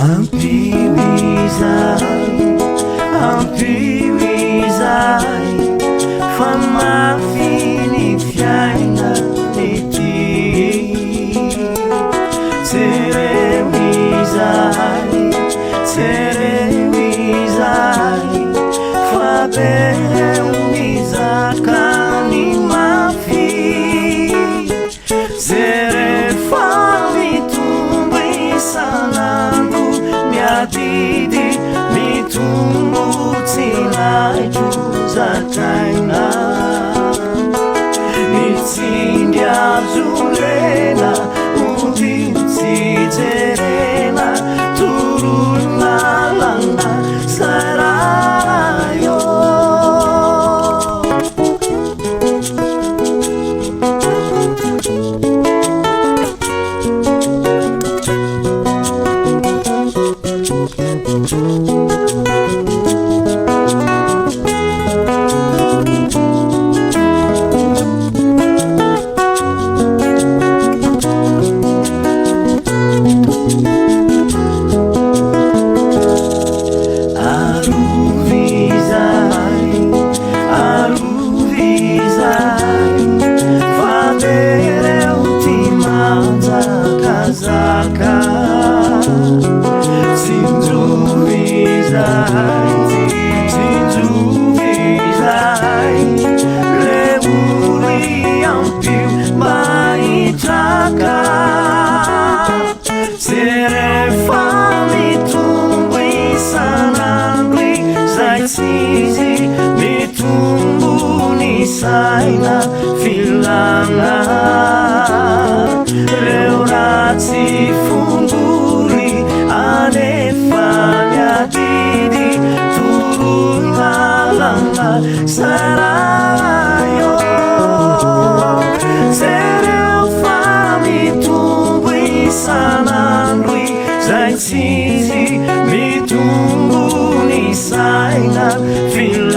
Ampio izahay, ampio izahay, fa mafy ny fiaina ety. Tsereo izahay, tsereo izahay, fa bereo mizaka ny mafy. Zerefa mitombo isan'andro miadidy, mitombo tsy laitro zakaina. Mitsindry azo lena, omby tsy jerena, toroy lalana sarayo. Saina filana reo ratsy fongoli anefa miadidy, toroy lalana sarayo. Zereo fa mitombo isan'andro zay tsy izy mitombo ny saina filana.